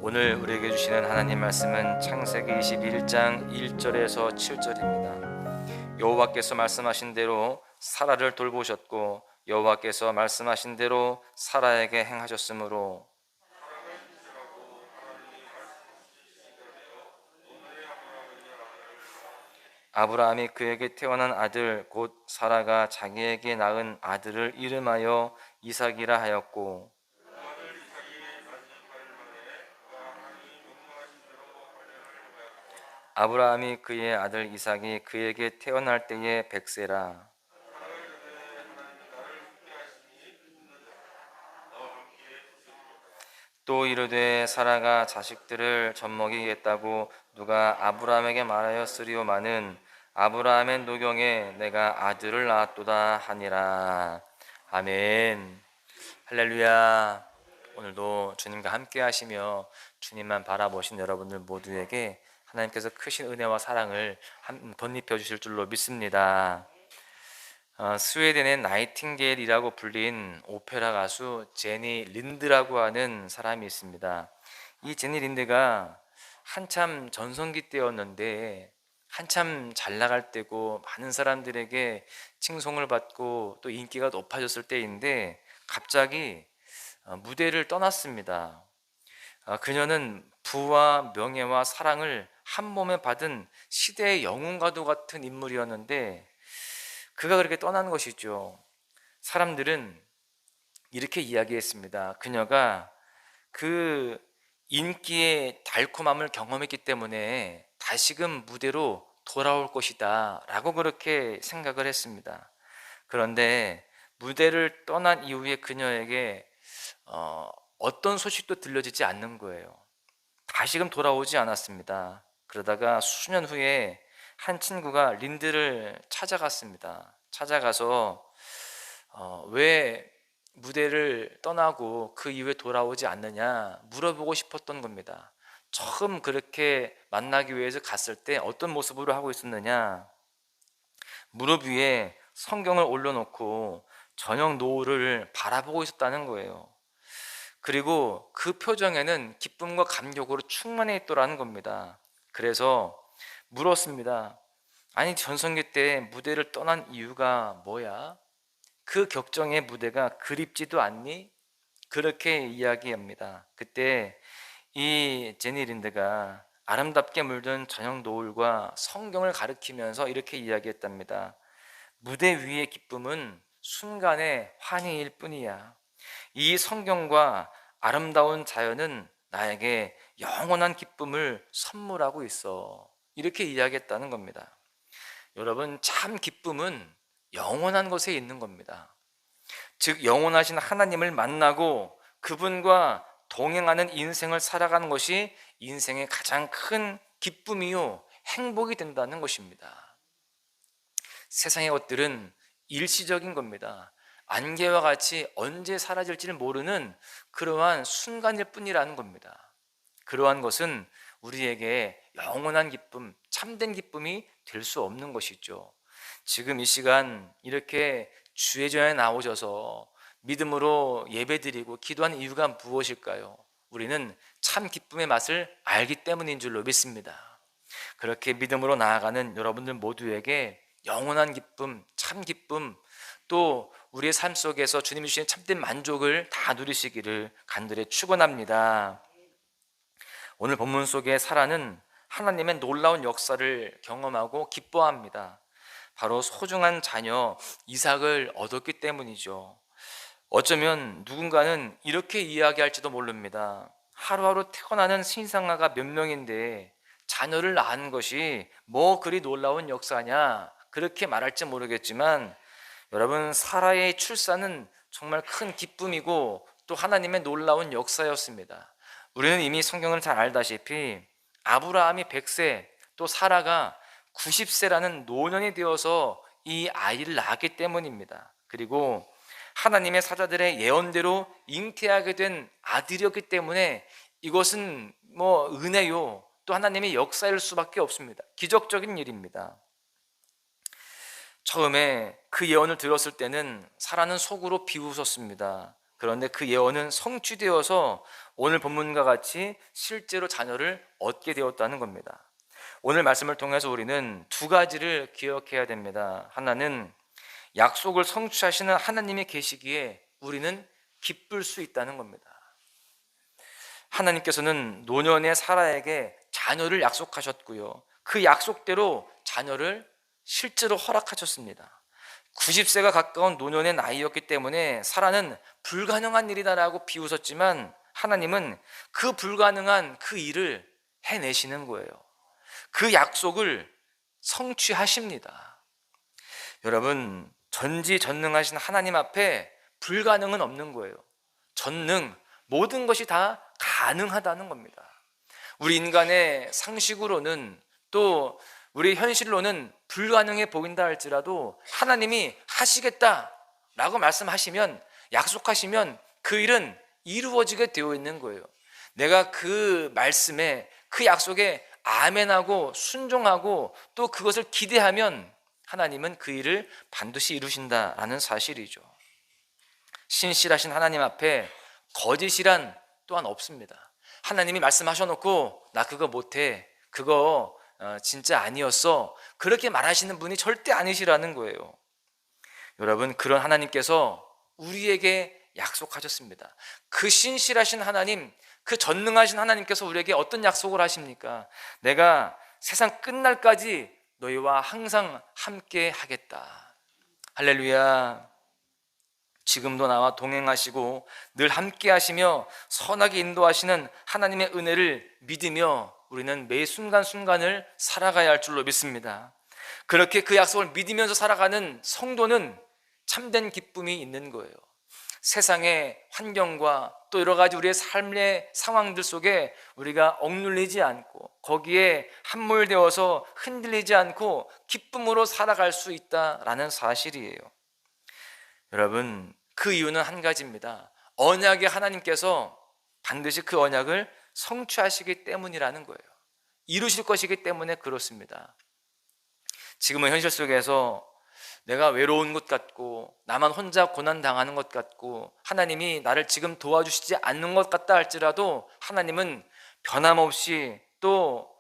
오늘 우리에게 주시는 하나님 말씀은 창세기 21장 1절에서 7절입니다. 여호와께서 말씀하신 대로 사라를 돌보셨고 여호와께서 말씀하신 대로 사라에게 행하셨으므로 아브라함이 그에게 태어난 아들 곧 사라가 자기에게 낳은 아들을 이름하여 이삭이라 하였고 아브라함이 그의 아들 이삭이 그에게 태어날 때에 100세라. 또 이르되 사라가 자식들을 젖먹이겠다고 누가 아브라함에게 말하였으리오마는 아브라함의 노경에 내가 아들을 낳았도다 하니라. 아멘. 할렐루야. 오늘도 주님과 함께 하시며 주님만 바라보신 여러분들 모두에게 하나님께서 크신 은혜와 사랑을 덧입혀 주실 줄로 믿습니다. 스웨덴의 나이팅게일이라고 불린 오페라 가수 제니 린드라고 하는 사람이 있습니다. 이 제니 린드가 한참 전성기 때였는데 한참 잘 나갈 때고 많은 사람들에게 칭송을 받고 또 인기가 높아졌을 때인데 갑자기 무대를 떠났습니다. 그녀는 부와 명예와 사랑을 한 몸에 받은 시대의 영웅과도 같은 인물이었는데 그가 그렇게 떠난 것이죠. 사람들은 이렇게 이야기했습니다. 그녀가 그 인기의 달콤함을 경험했기 때문에 다시금 무대로 돌아올 것이다 라고 그렇게 생각을 했습니다. 그런데 무대를 떠난 이후에 그녀에게 어떤 소식도 들려지지 않는 거예요. 다시금 돌아오지 않았습니다. 그러다가 수년 후에 한 친구가 린드를 찾아갔습니다. 찾아가서 왜 무대를 떠나고 그 이후에 돌아오지 않느냐 물어보고 싶었던 겁니다. 처음 그렇게 만나기 위해서 갔을 때 어떤 모습으로 하고 있었느냐, 무릎 위에 성경을 올려놓고 저녁 노을을 바라보고 있었다는 거예요. 그리고 그 표정에는 기쁨과 감격으로 충만해 있더라는 겁니다. 그래서 물었습니다. 아니 전성기 때 무대를 떠난 이유가 뭐야? 그 격정의 무대가 그립지도 않니? 그렇게 이야기합니다. 그때 이 제니 린드가 아름답게 물든 저녁 노을과 성경을 가리키면서 이렇게 이야기했답니다. 무대 위의 기쁨은 순간의 환희일 뿐이야. 이 성경과 아름다운 자연은 나에게 영원한 기쁨을 선물하고 있어. 이렇게 이야기했다는 겁니다. 여러분, 참 기쁨은 영원한 것에 있는 겁니다. 즉 영원하신 하나님을 만나고 그분과 동행하는 인생을 살아가는 것이 인생의 가장 큰 기쁨이요 행복이 된다는 것입니다. 세상의 것들은 일시적인 겁니다. 안개와 같이 언제 사라질지를 모르는 그러한 순간일 뿐이라는 겁니다. 그러한 것은 우리에게 영원한 기쁨, 참된 기쁨이 될 수 없는 것이죠. 지금 이 시간 이렇게 주의 전에 나오셔서 믿음으로 예배드리고 기도하는 이유가 무엇일까요? 우리는 참 기쁨의 맛을 알기 때문인 줄로 믿습니다. 그렇게 믿음으로 나아가는 여러분들 모두에게 영원한 기쁨, 참 기쁨, 또 우리의 삶 속에서 주님이 주신 참된 만족을 다 누리시기를 간절히 축원합니다. 오늘 본문 속에 사라는 하나님의 놀라운 역사를 경험하고 기뻐합니다. 바로 소중한 자녀 이삭을 얻었기 때문이죠. 어쩌면 누군가는 이렇게 이야기할지도 모릅니다. 하루하루 태어나는 신생아가 몇 명인데 자녀를 낳은 것이 뭐 그리 놀라운 역사냐, 그렇게 말할지 모르겠지만 여러분, 사라의 출산은 정말 큰 기쁨이고 또 하나님의 놀라운 역사였습니다. 우리는 이미 성경을 잘 알다시피 아브라함이 100세, 또 사라가 90세라는 노년이 되어서 이 아이를 낳았기 때문입니다. 그리고 하나님의 사자들의 예언대로 잉태하게 된 아들이었기 때문에 이것은 뭐 은혜요, 또 하나님의 역사일 수밖에 없습니다. 기적적인 일입니다. 처음에 그 예언을 들었을 때는 사라는 속으로 비웃었습니다. 그런데 그 예언은 성취되어서 오늘 본문과 같이 실제로 자녀를 얻게 되었다는 겁니다. 오늘 말씀을 통해서 우리는 두 가지를 기억해야 됩니다. 하나는 약속을 성취하시는 하나님이 계시기에 우리는 기쁠 수 있다는 겁니다. 하나님께서는 노년의 사라에게 자녀를 약속하셨고요, 그 약속대로 자녀를 실제로 허락하셨습니다. 90세가 가까운 노년의 나이였기 때문에 사라는 불가능한 일이다라고 비웃었지만 하나님은 그 불가능한 그 일을 해내시는 거예요. 그 약속을 성취하십니다. 여러분, 전지전능하신 하나님 앞에 불가능은 없는 거예요. 전능, 모든 것이 다 가능하다는 겁니다. 우리 인간의 상식으로는, 또 우리 현실로는 불가능해 보인다 할지라도 하나님이 하시겠다라고 말씀하시면, 약속하시면 그 일은 이루어지게 되어 있는 거예요. 내가 그 말씀에, 그 약속에 아멘하고 순종하고 또 그것을 기대하면 하나님은 그 일을 반드시 이루신다라는 사실이죠. 신실하신 하나님 앞에 거짓이란 또한 없습니다. 하나님이 말씀하셔놓고 나 그거 못해, 그거 진짜 아니었어, 그렇게 말하시는 분이 절대 아니시라는 거예요. 여러분, 그런 하나님께서 우리에게 약속하셨습니다. 그 신실하신 하나님, 그 전능하신 하나님께서 우리에게 어떤 약속을 하십니까? 내가 세상 끝날까지 너희와 항상 함께 하겠다. 할렐루야. 지금도 나와 동행하시고 늘 함께 하시며 선하게 인도하시는 하나님의 은혜를 믿으며 우리는 매 순간순간을 살아가야 할 줄로 믿습니다. 그렇게 그 약속을 믿으면서 살아가는 성도는 참된 기쁨이 있는 거예요. 세상의 환경과 또 여러 가지 우리의 삶의 상황들 속에 우리가 억눌리지 않고 거기에 함몰되어서 흔들리지 않고 기쁨으로 살아갈 수 있다라는 사실이에요. 여러분, 그 이유는 한 가지입니다. 언약의 하나님께서 반드시 그 언약을 성취하시기 때문이라는 거예요. 이루실 것이기 때문에 그렇습니다. 지금은 현실 속에서 내가 외로운 것 같고 나만 혼자 고난당하는 것 같고 하나님이 나를 지금 도와주시지 않는 것 같다 할지라도 하나님은 변함없이 또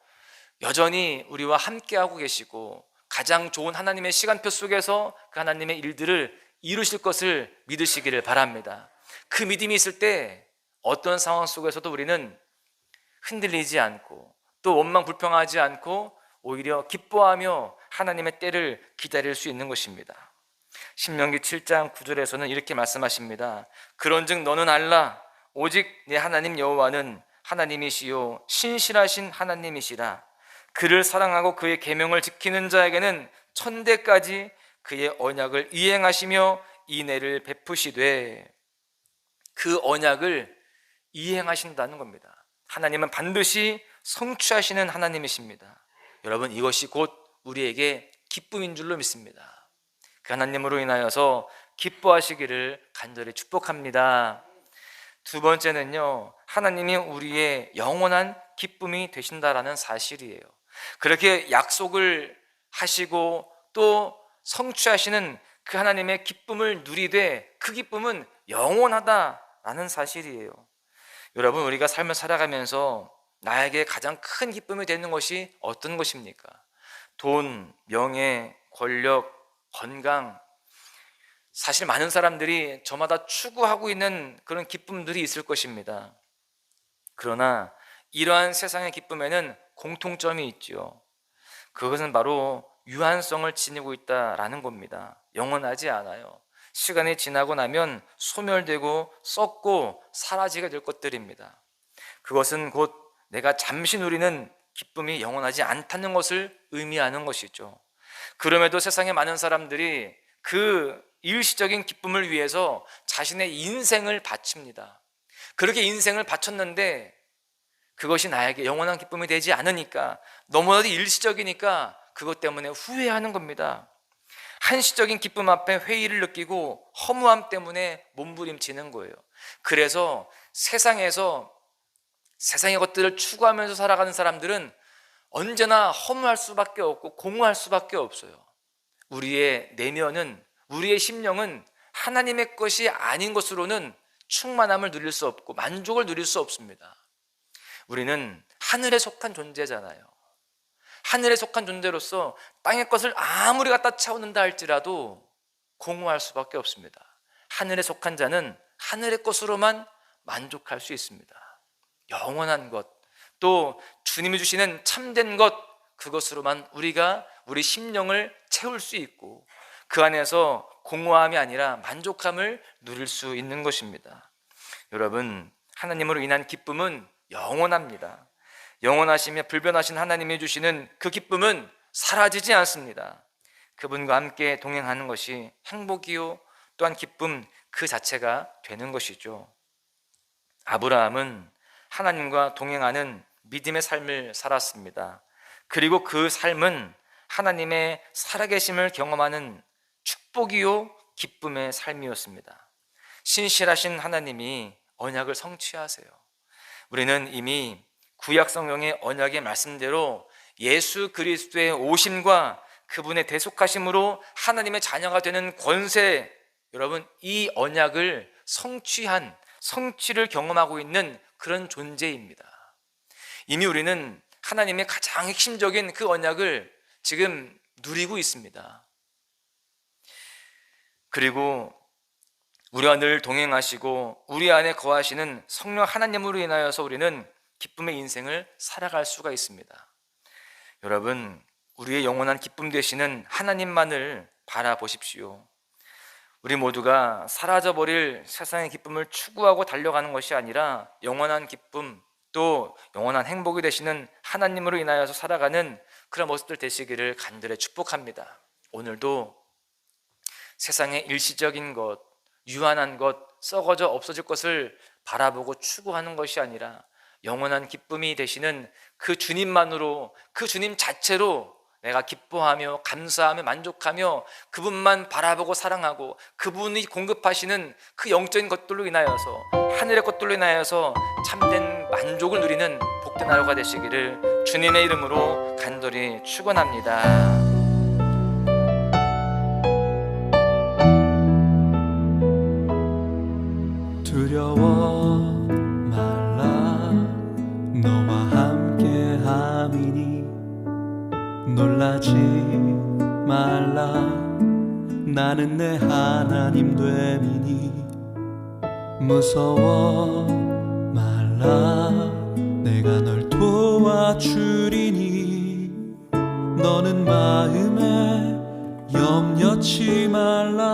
여전히 우리와 함께하고 계시고 가장 좋은 하나님의 시간표 속에서 그 하나님의 일들을 이루실 것을 믿으시기를 바랍니다. 그 믿음이 있을 때 어떤 상황 속에서도 우리는 흔들리지 않고 또 원망 불평하지 않고 오히려 기뻐하며 하나님의 때를 기다릴 수 있는 것입니다. 신명기 7장 9절에서는 이렇게 말씀하십니다. 그런즉 너는 알라, 오직 내 하나님 여호와는 하나님이시요 신실하신 하나님이시라. 그를 사랑하고 그의 계명을 지키는 자에게는 천대까지 그의 언약을 이행하시며 인애를 베푸시되, 그 언약을 이행하신다는 겁니다. 하나님은 반드시 성취하시는 하나님이십니다. 여러분, 이것이 곧 우리에게 기쁨인 줄로 믿습니다. 그 하나님으로 인하여서 기뻐하시기를 간절히 축복합니다. 두 번째는요, 하나님이 우리의 영원한 기쁨이 되신다라는 사실이에요. 그렇게 약속을 하시고 또 성취하시는 그 하나님의 기쁨을 누리되 그 기쁨은 영원하다라는 사실이에요. 여러분, 우리가 삶을 살아가면서 나에게 가장 큰 기쁨이 되는 것이 어떤 것입니까? 돈, 명예, 권력, 건강, 사실 많은 사람들이 저마다 추구하고 있는 그런 기쁨들이 있을 것입니다. 그러나 이러한 세상의 기쁨에는 공통점이 있죠. 그것은 바로 유한성을 지니고 있다라는 겁니다. 영원하지 않아요. 시간이 지나고 나면 소멸되고 썩고 사라지게 될 것들입니다. 그것은 곧 내가 잠시 누리는 기쁨이 영원하지 않다는 것을 의미하는 것이죠. 그럼에도 세상에 많은 사람들이 그 일시적인 기쁨을 위해서 자신의 인생을 바칩니다. 그렇게 인생을 바쳤는데 그것이 나에게 영원한 기쁨이 되지 않으니까, 너무나도 일시적이니까 그것 때문에 후회하는 겁니다. 한시적인 기쁨 앞에 회의를 느끼고 허무함 때문에 몸부림치는 거예요. 그래서 세상에서 세상의 것들을 추구하면서 살아가는 사람들은 언제나 허무할 수밖에 없고 공허할 수밖에 없어요. 우리의 내면은, 우리의 심령은 하나님의 것이 아닌 것으로는 충만함을 누릴 수 없고 만족을 누릴 수 없습니다. 우리는 하늘에 속한 존재잖아요. 하늘에 속한 존재로서 땅의 것을 아무리 갖다 채워낸다 할지라도 공허할 수밖에 없습니다. 하늘에 속한 자는 하늘의 것으로만 만족할 수 있습니다. 영원한 것, 또 주님이 주시는 참된 것, 그것으로만 우리가 우리 심령을 채울 수 있고 그 안에서 공허함이 아니라 만족함을 누릴 수 있는 것입니다. 여러분, 하나님으로 인한 기쁨은 영원합니다. 영원하시며 불변하신 하나님이 주시는 그 기쁨은 사라지지 않습니다. 그분과 함께 동행하는 것이 행복이요 또한 기쁨 그 자체가 되는 것이죠. 아브라함은 하나님과 동행하는 믿음의 삶을 살았습니다. 그리고 그 삶은 하나님의 살아계심을 경험하는 축복이요 기쁨의 삶이었습니다. 신실하신 하나님이 언약을 성취하세요. 우리는 이미 구약 성경의 언약의 말씀대로 예수 그리스도의 오심과 그분의 대속하심으로 하나님의 자녀가 되는 권세, 여러분 이 언약을 성취를 경험하고 있는 그런 존재입니다. 이미 우리는 하나님의 가장 핵심적인 그 언약을 지금 누리고 있습니다. 그리고 우리와 늘 동행하시고 우리 안에 거하시는 성령 하나님으로 인하여서 우리는 기쁨의 인생을 살아갈 수가 있습니다. 여러분, 우리의 영원한 기쁨 되시는 하나님만을 바라보십시오. 우리 모두가 사라져버릴 세상의 기쁨을 추구하고 달려가는 것이 아니라 영원한 기쁨, 또 영원한 행복이 되시는 하나님으로 인하여서 살아가는 그런 모습들 되시기를 간절히 축복합니다. 오늘도 세상의 일시적인 것, 유한한 것, 썩어져 없어질 것을 바라보고 추구하는 것이 아니라 영원한 기쁨이 되시는 그 주님만으로, 그 주님 자체로 내가 기뻐하며 감사하며 만족하며 그분만 바라보고 사랑하고 그분이 공급하시는 그 영적인 것들로 인하여서, 하늘의 것들로 인하여서 참된 만족을 누리는 복된 하루가 되시기를 주님의 이름으로 간절히 축원합니다. 두려워 말라, 너와 함께 함이니 놀라지 말라, 나는 내 하나님 됨이니 무서워 말라, 내가 널 도와주리니 너는 마음에 염려치 말라.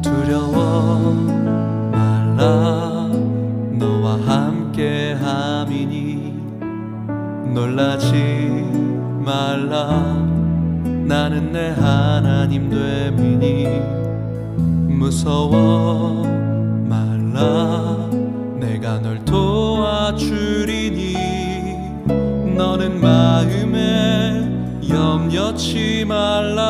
두려워 말라, 너와 함께 함이니 놀라지 말라, 나는 내 하나님 됨이니 무서워 말라, 내가 널 도와주리니 너는 마음에 염려치 말라.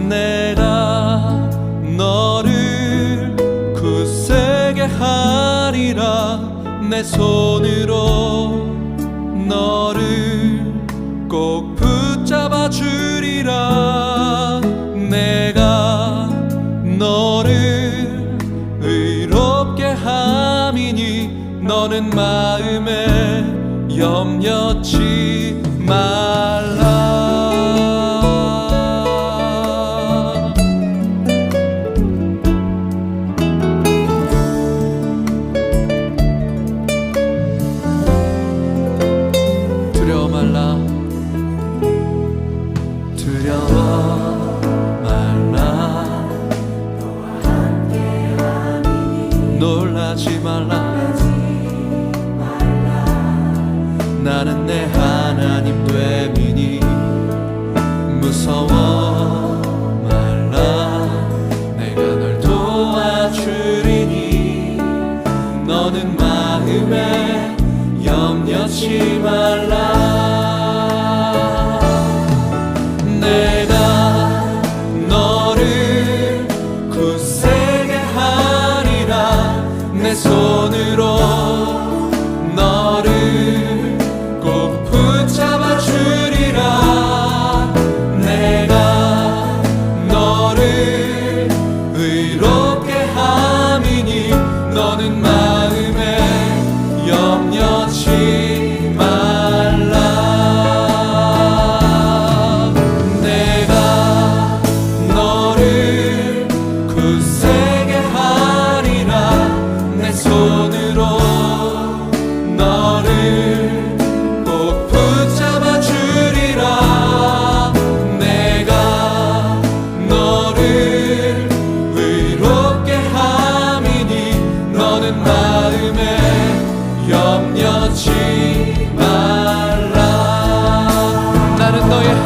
내가 너를 굳세게 하리라, 내 손으로 너를 꼭 붙잡아 주리라. 내가 너를 의롭게 함이니 너는 마음에 염려치 말라. 놀라지 말라, 나는 내 하나님 됨이니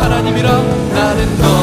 하나님이라 나는 너